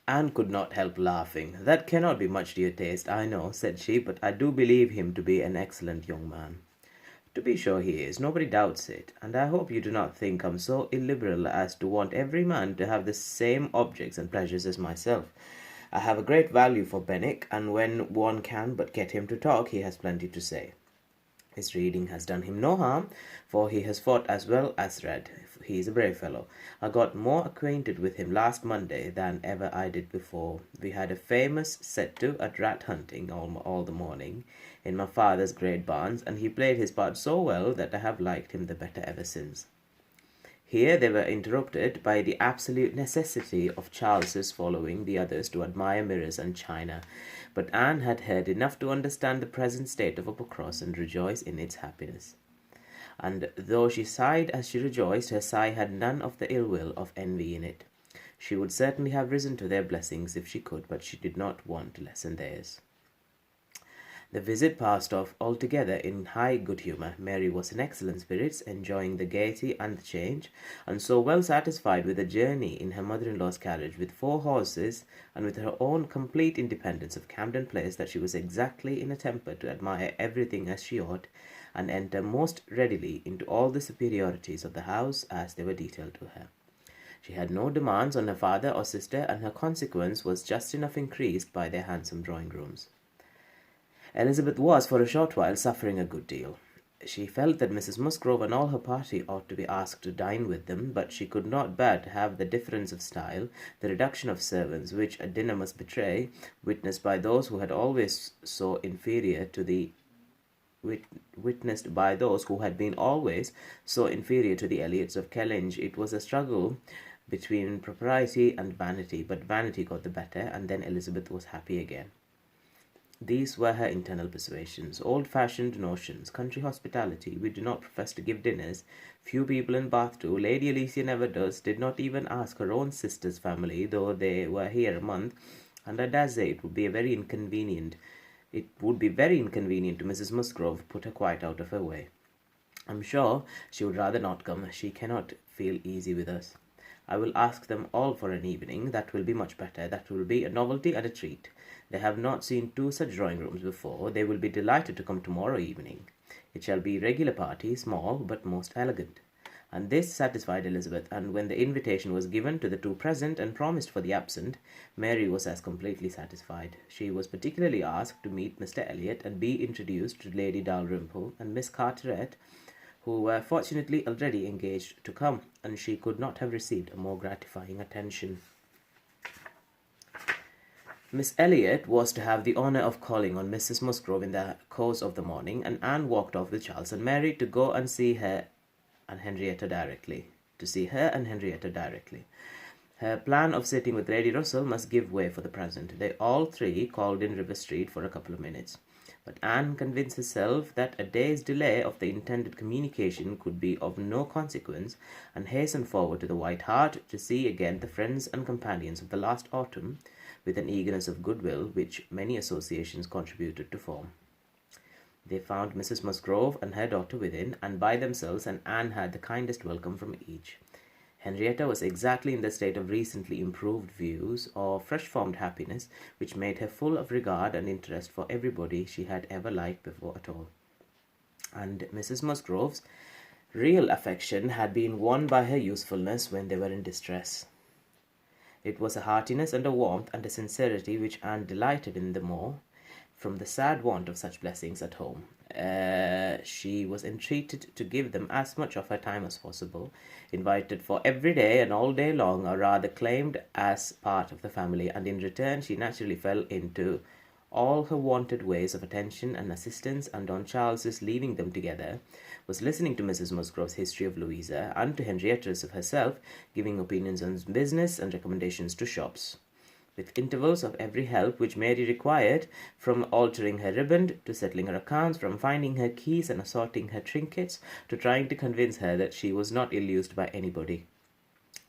Anne could not help laughing. "That cannot be much to your taste, I know," said she, "but I do believe him to be an excellent young man." "To be sure he is, nobody doubts it, and I hope you do not think I'm so illiberal as to want every man to have the same objects and pleasures as myself. I have a great value for Benwick, and when one can but get him to talk, he has plenty to say. His reading has done him no harm, for he has fought as well as read. He is a brave fellow. I got more acquainted with him last Monday than ever I did before. We had a famous set-to at rat hunting all the morning in my father's great barns, and he played his part so well that I have liked him the better ever since." Here they were interrupted by the absolute necessity of Charles's following the others to admire mirrors and china, but Anne had heard enough to understand the present state of Uppercross and rejoice in its happiness. And though she sighed as she rejoiced, her sigh had none of the ill will of envy in it. She would certainly have risen to their blessings if she could, but she did not want to lessen theirs. The visit passed off altogether in high good humour. Mary was in excellent spirits, enjoying the gaiety and the change, and so well satisfied with the journey in her mother-in-law's carriage with 4 horses, and with her own complete independence of Camden Place, that she was exactly in a temper to admire everything as she ought, and enter most readily into all the superiorities of the house as they were detailed to her. She had no demands on her father or sister, and her consequence was just enough increased by their handsome drawing-rooms. Elizabeth was for a short while suffering a good deal. She felt that Mrs. Musgrove and all her party ought to be asked to dine with them, but she could not bear to have the difference of style, the reduction of servants, which a dinner must betray, witnessed by those who had always so inferior to the witnessed by those who had been always so inferior to the Elliots of Kellynch. It was a struggle between propriety and vanity, but vanity got the better, and then Elizabeth was happy again. These were her internal persuasions, old-fashioned notions, country hospitality. We do not profess to give dinners. Few people in Bath do. Lady Alicia never does, did not even ask her own sister's family, though they were here a month, and I dare say it would be very inconvenient to Mrs. Musgrove, put her quite out of her way. I'm sure she would rather not come. She cannot feel easy with us. I will ask them all for an evening. That will be much better. That will be a novelty and a treat. They have not seen 2 such drawing-rooms before. They will be delighted to come tomorrow evening. It shall be a regular party, small, but most elegant. And this satisfied Elizabeth, and when the invitation was given to the 2 present and promised for the absent, Mary was as completely satisfied. She was particularly asked to meet Mr. Elliot and be introduced to Lady Dalrymple and Miss Carteret, who were fortunately already engaged to come, and she could not have received a more gratifying attention. Miss Elliot was to have the honour of calling on Mrs. Musgrove in the course of the morning, and Anne walked off with Charles and Mary to go and see her and Henrietta directly. Her plan of sitting with Lady Russell must give way for the present. They all 3 called in River Street for a couple of minutes, but Anne convinced herself that a day's delay of the intended communication could be of no consequence, and hastened forward to the White Hart to see again the friends and companions of the last autumn, with an eagerness of goodwill which many associations contributed to form. They found Mrs. Musgrove and her daughter within, and by themselves, and Anne had the kindest welcome from each. Henrietta was exactly in the state of recently improved views, or fresh-formed happiness, which made her full of regard and interest for everybody she had ever liked before at all. And Mrs. Musgrove's real affection had been won by her usefulness when they were in distress. It was a heartiness and a warmth and a sincerity which Anne delighted in the more, from the sad want of such blessings at home. She was entreated to give them as much of her time as possible, invited for every day and all day long, or rather claimed as part of the family, and in return she naturally fell into all her wonted ways of attention and assistance, and on Charles's leaving them together, was listening to Mrs. Musgrove's history of Louisa, and to Henrietta's of herself, giving opinions on business and recommendations to shops, with intervals of every help which Mary required, from altering her riband to settling her accounts, from finding her keys and assorting her trinkets, to trying to convince her that she was not ill-used by anybody,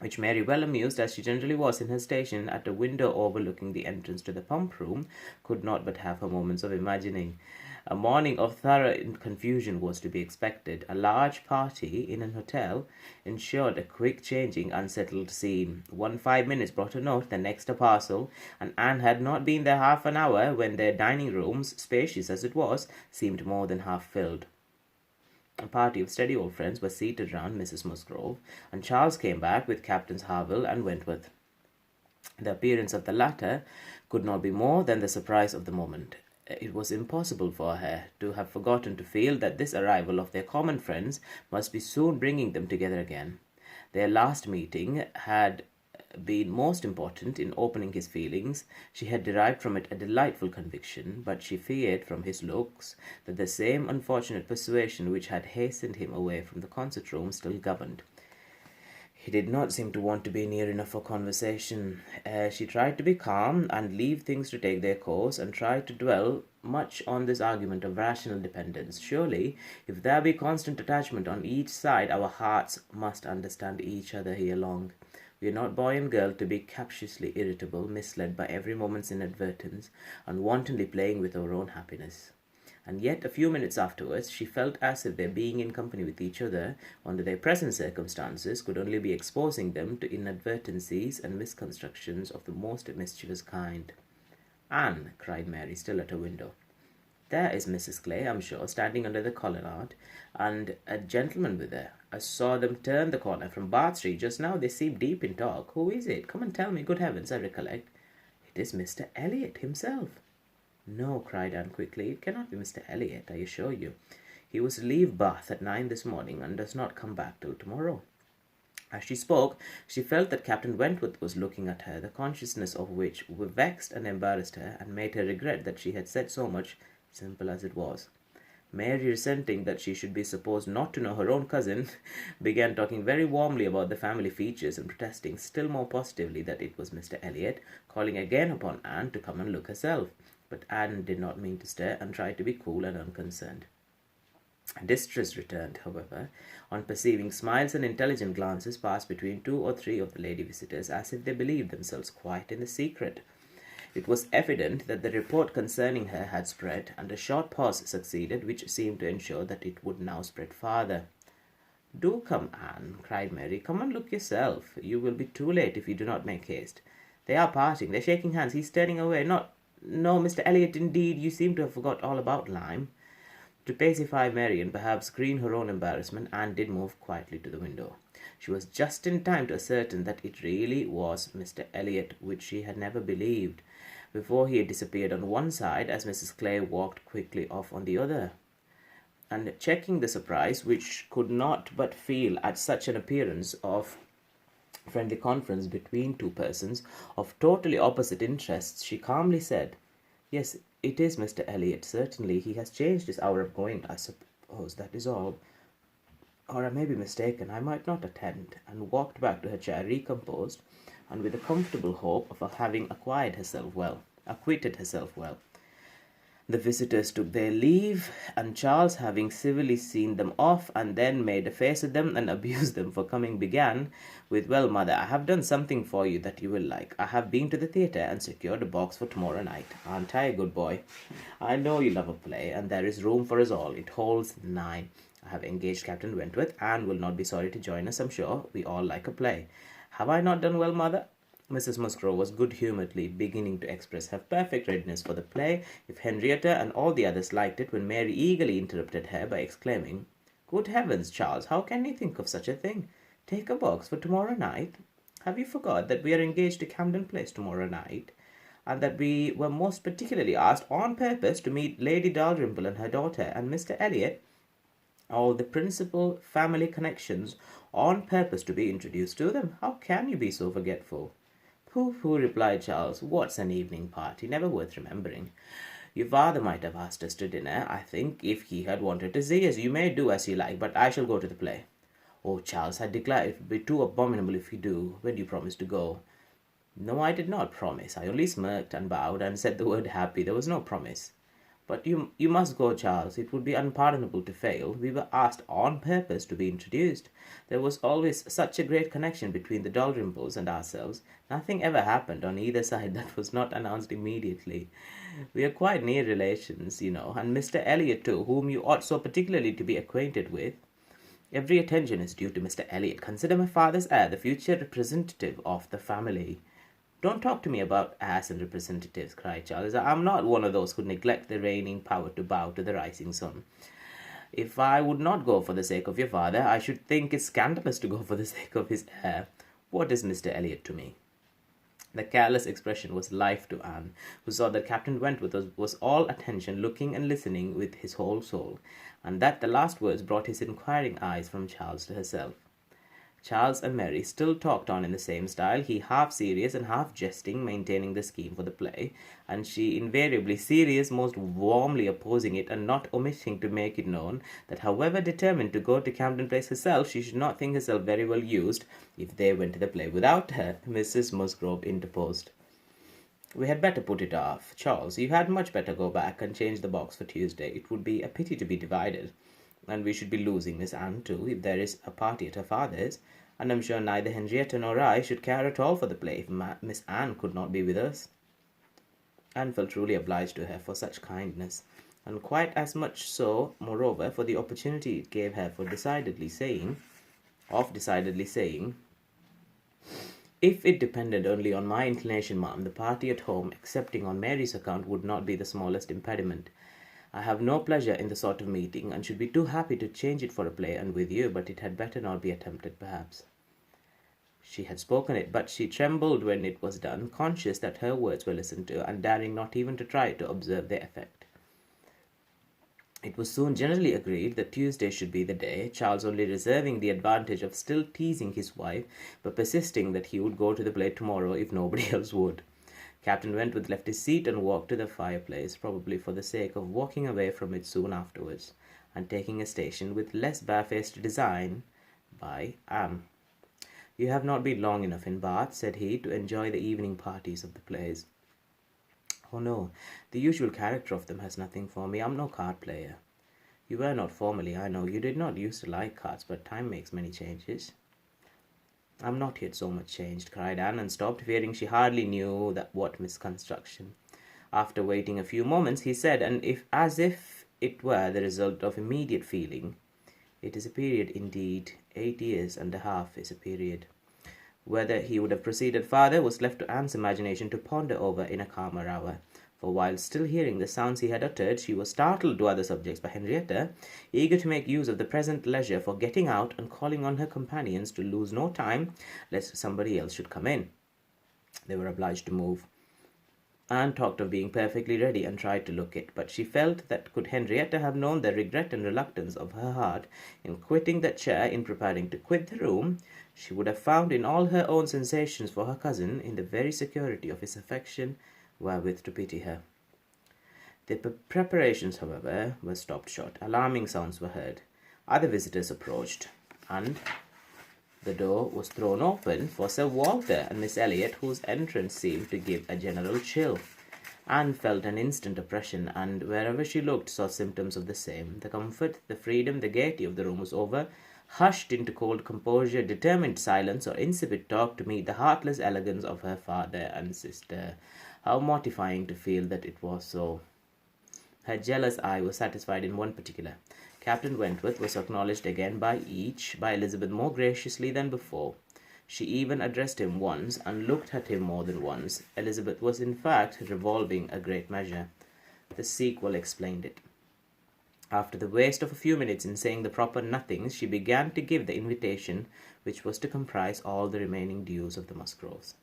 which Mary, well amused as she generally was in her station at a window overlooking the entrance to the pump-room, could not but have her moments of imagining. A morning of thorough confusion was to be expected. A large party in an hotel ensured a quick changing, unsettled scene. One 5 minutes brought a note, the next a parcel, and Anne had not been there half an hour when their dining rooms, spacious as it was, seemed more than half filled. A party of steady old friends were seated round Mrs. Musgrove, and Charles came back with Captains Harville and Wentworth. The appearance of the latter could not be more than the surprise of the moment. It was impossible for her to have forgotten to feel that this arrival of their common friends must be soon bringing them together again. Their last meeting had been most important in opening his feelings. She had derived from it a delightful conviction, but she feared from his looks that the same unfortunate persuasion which had hastened him away from the concert room still governed. He did not seem to want to be near enough for conversation. She tried to be calm and leave things to take their course, and tried to dwell much on this argument of rational dependence. Surely, if there be constant attachment on each side, our hearts must understand each other ere long. We are not boy and girl to be captiously irritable, misled by every moment's inadvertence, and wantonly playing with our own happiness. And yet, a few minutes afterwards, she felt as if their being in company with each other, under their present circumstances, could only be exposing them to inadvertencies and misconstructions of the most mischievous kind. "Anne," cried Mary, still at her window, "there is Mrs. Clay, I'm sure, standing under the colonnade, and a gentleman with her. I saw them turn the corner from Bath Street just now. They seem deep in talk. Who is it? Come and tell me. Good heavens, I recollect. It is Mr. Elliot himself." "No," cried Anne quickly, "it cannot be Mr. Elliot, I assure you. He was to leave Bath at 9 this morning, and does not come back till tomorrow." As she spoke, she felt that Captain Wentworth was looking at her, the consciousness of which vexed and embarrassed her, and made her regret that she had said so much, simple as it was. Mary, resenting that she should be supposed not to know her own cousin, began talking very warmly about the family features, and protesting still more positively that it was Mr. Elliot, calling again upon Anne to come and look herself. But Anne did not mean to stir, and tried to be cool and unconcerned. Distress returned, however, on perceiving smiles and intelligent glances pass between 2 or 3 of the lady visitors, as if they believed themselves quite in the secret. It was evident that the report concerning her had spread, and a short pause succeeded, which seemed to ensure that it would now spread farther. "Do come, Anne," cried Mary. "Come and look yourself. You will be too late if you do not make haste. They are parting. They're shaking hands. He's turning away. No, Mr. Elliot, indeed. You seem to have forgot all about Lyme." To pacify Mary and perhaps screen her own embarrassment, Anne did move quietly to the window. She was just in time to ascertain that it really was Mr. Elliot, which she had never believed, before he had disappeared on one side as Mrs. Clay walked quickly off on the other. And checking the surprise which could not but feel at such an appearance of friendly conference between two persons of totally opposite interests, she calmly said, "Yes, it is Mr. Elliot, certainly. He has changed his hour of going, I suppose, that is all. Or I may be mistaken. I might not attend," and walked back to her chair, recomposed, and with a comfortable hope of having acquitted herself well. The visitors took their leave, and Charles, having civilly seen them off, and then made a face at them and abused them for coming, began with, "Well, mother, I have done something for you that you will like. I have been to the theatre and secured a box for tomorrow night. Aren't I a good boy? I know you love a play, and there is room for us all. It holds 9. I have engaged Captain Wentworth, and will not be sorry to join us, I'm sure. We all like a play. Have I not done well, mother?" Mrs. Musgrove was good-humouredly beginning to express her perfect readiness for the play, if Henrietta and all the others liked it, when Mary eagerly interrupted her by exclaiming, "Good heavens, Charles, how can you think of such a thing? Take a box for tomorrow night? Have you forgot that we are engaged to Camden Place tomorrow night, and that we were most particularly asked on purpose to meet Lady Dalrymple and her daughter, and Mr. Elliot, all the principal family connections, on purpose to be introduced to them? How can you be so forgetful?" "Pooh," replied Charles. "What's an evening party? Never worth remembering. Your father might have asked us to dinner, I think, if he had wanted to see us. You may do as you like, but I shall go to the play." "Oh, Charles, I declare it would be too abominable if you do. When you promised to go?" "No, I did not promise. I only smirked and bowed and said the word happy. There was no promise." But you must go, Charles. It would be unpardonable to fail. We were asked on purpose to be introduced. There was always such a great connection between the Dalrymples and ourselves. Nothing ever happened on either side that was not announced immediately. We are quite near relations, and Mr. Elliot too, whom you ought so particularly to be acquainted with. Every attention is due to Mr. Elliot. Consider my father's heir, the future representative of the family. Don't talk to me about heirs and representatives, cried Charles. I'm not one of those who neglect the reigning power to bow to the rising sun. If I would not go for the sake of your father, I should think it scandalous to go for the sake of his heir. What is Mr. Elliot to me? The careless expression was life to Anne, who saw that Captain Wentworth was all attention, looking and listening with his whole soul, and that the last words brought his inquiring eyes from Charles to herself. Charles and Mary still talked on in the same style, he half serious and half jesting, maintaining the scheme for the play, and she invariably serious, most warmly opposing it, and not omitting to make it known that however determined to go to Camden Place herself, she should not think herself very well used if they went to the play without her. Mrs. Musgrove interposed. We had better put it off. Charles, you had much better go back and change the box for Tuesday. It would be a pity to be divided. And we should be losing Miss Anne too, if there is a party at her father's, and I'm sure neither Henrietta nor I should care at all for the play if Miss Anne could not be with us. Anne felt truly obliged to her for such kindness, and quite as much so, moreover, for the opportunity it gave her for decidedly saying, if it depended only on my inclination, ma'am, the party at home, excepting on Mary's account, would not be the smallest impediment. I have no pleasure in the sort of meeting, and should be too happy to change it for a play and with you, but it had better not be attempted, perhaps. She had spoken it, but she trembled when it was done, conscious that her words were listened to, and daring not even to try to observe their effect. It was soon generally agreed that Tuesday should be the day, Charles only reserving the advantage of still teasing his wife, but persisting that he would go to the play tomorrow if nobody else would. Captain Wentworth left his seat and walked to the fireplace, probably for the sake of walking away from it soon afterwards, and taking a station with less barefaced design by Anne. You have not been long enough in Bath, said he, to enjoy the evening parties of the plays. Oh no, the usual character of them has nothing for me. I'm no card player. You were not formerly, I know. You did not used to like cards, but time makes many changes. I'm not yet so much changed, cried Anne, and stopped, fearing she hardly knew what misconstruction. After waiting a few moments, he said, and as if it were the result of immediate feeling, it is a period indeed. 8 years and a half is a period. Whether he would have proceeded farther was left to Anne's imagination to ponder over in a calmer hour, for while still hearing the sounds he had uttered, she was startled to other subjects by Henrietta, eager to make use of the present leisure for getting out and calling on her companions to lose no time, lest somebody else should come in. They were obliged to move. Anne talked of being perfectly ready and tried to look it, but she felt that could Henrietta have known the regret and reluctance of her heart in quitting that chair, in preparing to quit the room, she would have found in all her own sensations for her cousin, in the very security of his affection, wherewith to pity her. The preparations, however, were stopped short. Alarming sounds were heard. Other visitors approached, and the door was thrown open for Sir Walter and Miss Elliot, whose entrance seemed to give a general chill. Anne felt an instant oppression, and wherever she looked saw symptoms of the same. The comfort, the freedom, the gaiety of the room was over, hushed into cold composure, determined silence, or insipid talk to meet the heartless elegance of her father and sister. How mortifying to feel that it was so. Her jealous eye was satisfied in one particular. Captain Wentworth was acknowledged again by each, by Elizabeth more graciously than before. She even addressed him once, and looked at him more than once. Elizabeth was in fact revolving a great measure. The sequel explained it. After the waste of a few minutes in saying the proper nothings, she began to give the invitation which was to comprise all the remaining dues of the Musgroves.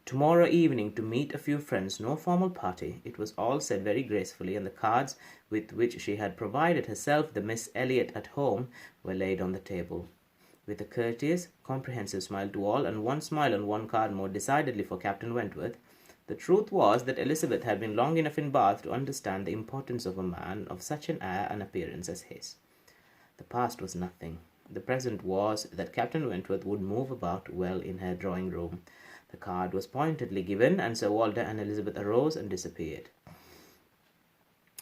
Tomorrow evening to meet a few friends, no formal party. It was all said very gracefully, and the cards with which she had provided herself, the Miss Elliot at home, were laid on the table. With a courteous, comprehensive smile to all, and one smile on one card more decidedly for Captain Wentworth, the truth was that Elizabeth had been long enough in Bath to understand the importance of a man of such an air and appearance as his. The past was nothing. The present was that Captain Wentworth would move about well in her drawing-room. The card was pointedly given, and Sir Walter and Elizabeth arose and disappeared.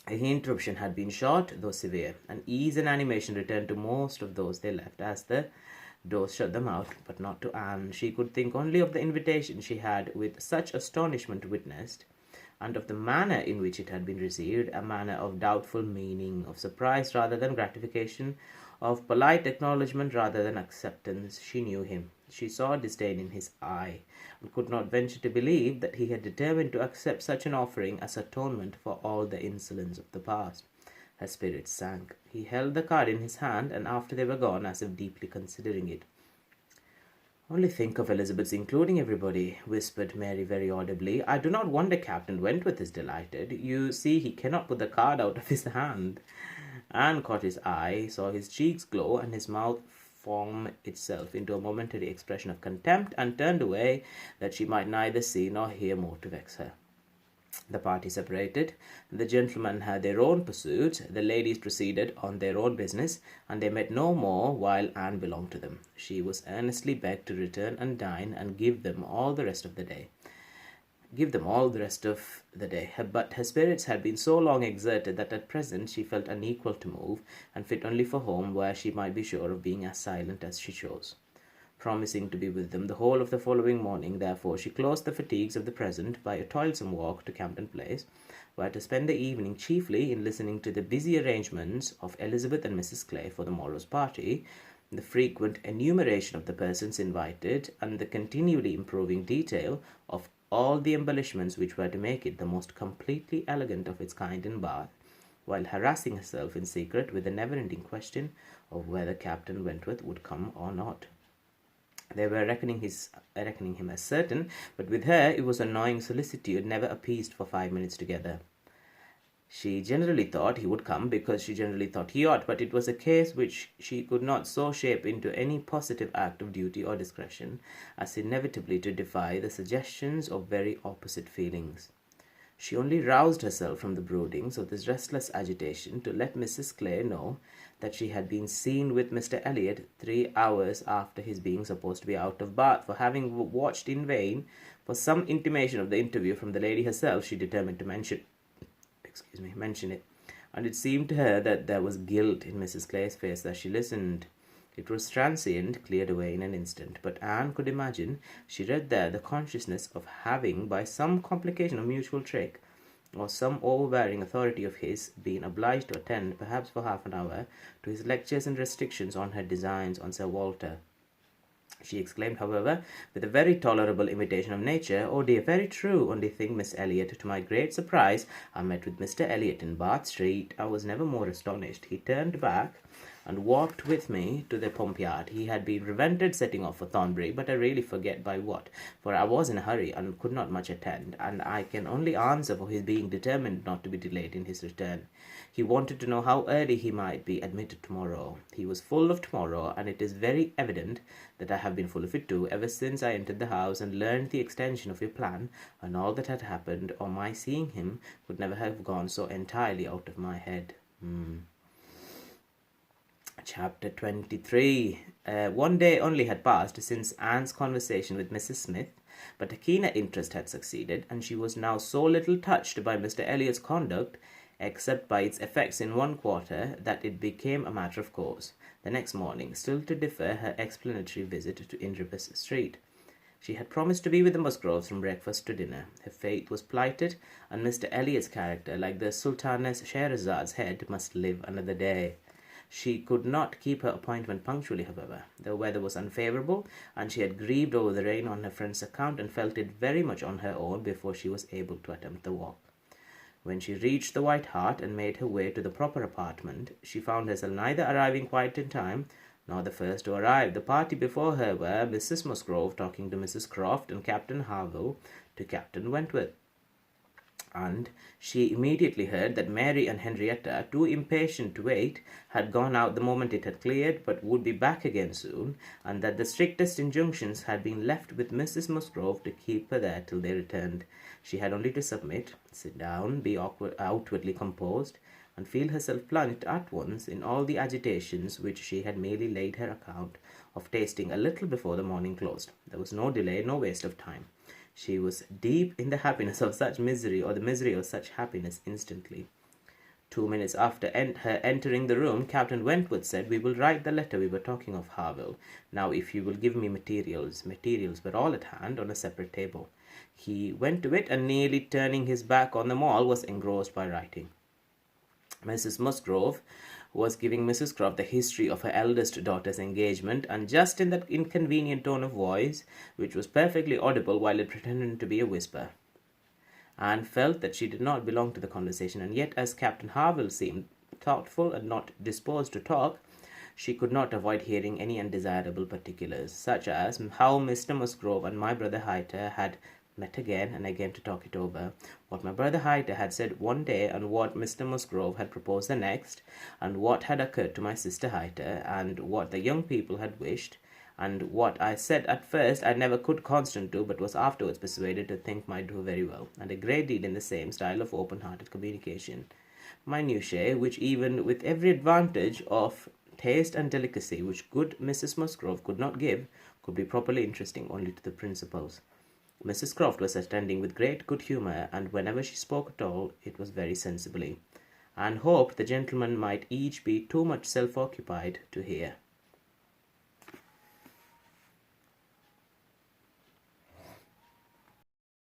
The interruption had been short, though severe, and ease and animation returned to most of those they left as the doors shut them out, but not to Anne. She could think only of the invitation she had with such astonishment witnessed, and of the manner in which it had been received, a manner of doubtful meaning, of surprise rather than gratification, of polite acknowledgment rather than acceptance. She knew him. She saw disdain in his eye, and could not venture to believe that he had determined to accept such an offering as atonement for all the insolence of the past. Her spirits sank. He held the card in his hand, and after they were gone, as if deeply considering it. "Only think of Elizabeth's including everybody," whispered Mary very audibly. "I do not wonder Captain Wentworth is delighted. You see, he cannot put the card out of his hand." Anne caught his eye, saw his cheeks glow, and his mouth form itself into a momentary expression of contempt, and turned away, that she might neither see nor hear more to vex her. The party separated. The gentlemen had their own pursuits, the ladies proceeded on their own business, and they met no more while Anne belonged to them. She was earnestly begged to return and dine, and give them all the rest of the day. But her spirits had been so long exerted that at present she felt unequal to move, and fit only for home, where she might be sure of being as silent as she chose. Promising to be with them the whole of the following morning, therefore, she closed the fatigues of the present by a toilsome walk to Camden Place, where to spend the evening chiefly in listening to the busy arrangements of Elizabeth and Mrs. Clay for the morrow's party, the frequent enumeration of the persons invited, and the continually improving detail of all the embellishments which were to make it the most completely elegant of its kind in Bath, while harassing herself in secret with the never-ending question of whether Captain Wentworth would come or not. They were reckoning him as certain, but with her it was a gnawing solicitude never appeased for 5 minutes together. She generally thought he would come because she generally thought he ought, but it was a case which she could not so shape into any positive act of duty or discretion as inevitably to defy the suggestions of very opposite feelings. She only roused herself from the broodings of this restless agitation to let Mrs. Clay know that she had been seen with Mr. Elliot 3 hours after his being supposed to be out of Bath. For having watched in vain for some intimation of the interview from the lady herself, she determined to mention it, and it seemed to her that there was guilt in Mrs. Clay's face as she listened. It was transient, cleared away in an instant, but Anne could imagine she read there the consciousness of having, by some complication of mutual trick, or some overbearing authority of his, been obliged to attend, perhaps for half an hour, to his lectures and restrictions on her designs on Sir Walter. She exclaimed, however, with a very tolerable imitation of nature, "Oh dear, very true. Only think, Miss Elliot, to my great surprise, I met with Mr. Elliot in Bath Street. I was never more astonished. He turned back and walked with me to the pump yard. He had been prevented setting off for Thornbury, but I really forget by what, for I was in a hurry and could not much attend, and I can only answer for his being determined not to be delayed in his return. He wanted to know how early he might be admitted tomorrow. He was full of tomorrow, and it is very evident that I have been full of it too, ever since I entered the house and learned the extension of your plan and all that had happened, or my seeing him could never have gone so entirely out of my head." Chapter 23. One day only had passed since Anne's conversation with Mrs. Smith, but a keener interest had succeeded, and she was now so little touched by Mr. Elliot's conduct, except by its effects in one quarter, that it became a matter of course, the next morning, still to defer her explanatory visit to Ingerbus Street. She had promised to be with the Musgroves from breakfast to dinner. Her fate was plighted, and Mr. Elliot's character, like the Sultaness Scheherazad's head, must live another day. She could not keep her appointment punctually, however. The weather was unfavourable, and she had grieved over the rain on her friend's account, and felt it very much on her own before she was able to attempt the walk. When she reached the White Hart and made her way to the proper apartment, she found herself neither arriving quite in time, nor the first to arrive. The party before her were Mrs. Musgrove talking to Mrs. Croft, and Captain Harville to Captain Wentworth. And she immediately heard that Mary and Henrietta, too impatient to wait, had gone out the moment it had cleared, but would be back again soon, and that the strictest injunctions had been left with Mrs. Musgrove to keep her there till they returned. She had only to submit, sit down, be outwardly composed, and feel herself plunged at once in all the agitations which she had merely laid her account of tasting a little before the morning closed. There was no delay, no waste of time. She was deep in the happiness of such misery, or the misery of such happiness, instantly. 2 minutes after her entering the room, Captain Wentworth said, "We will write the letter we were talking of, Harville. Now, if you will give me materials." Materials were all at hand on a separate table. He went to it, and nearly turning his back on them all, was engrossed by writing. Mrs. Musgrove was giving Mrs. Croft the history of her eldest daughter's engagement, and just in that inconvenient tone of voice, which was perfectly audible while it pretended to be a whisper. Anne felt that she did not belong to the conversation, and yet, as Captain Harville seemed thoughtful and not disposed to talk, she could not avoid hearing any undesirable particulars, such as how Mr. Musgrove and my brother Hayter had met again and again to talk it over, what my brother Hayter had said one day, and what Mr. Musgrove had proposed the next, and what had occurred to my sister Hayter, and what the young people had wished, and what I said at first I never could consent to, but was afterwards persuaded to think might do very well, and a great deal in the same style of open-hearted communication. Minutiae, which even with every advantage of taste and delicacy which good Mrs. Musgrove could not give, could be properly interesting only to the principals. Mrs. Croft was attending with great good humour, and whenever she spoke at all, it was very sensibly, and hoped the gentlemen might each be too much self-occupied to hear.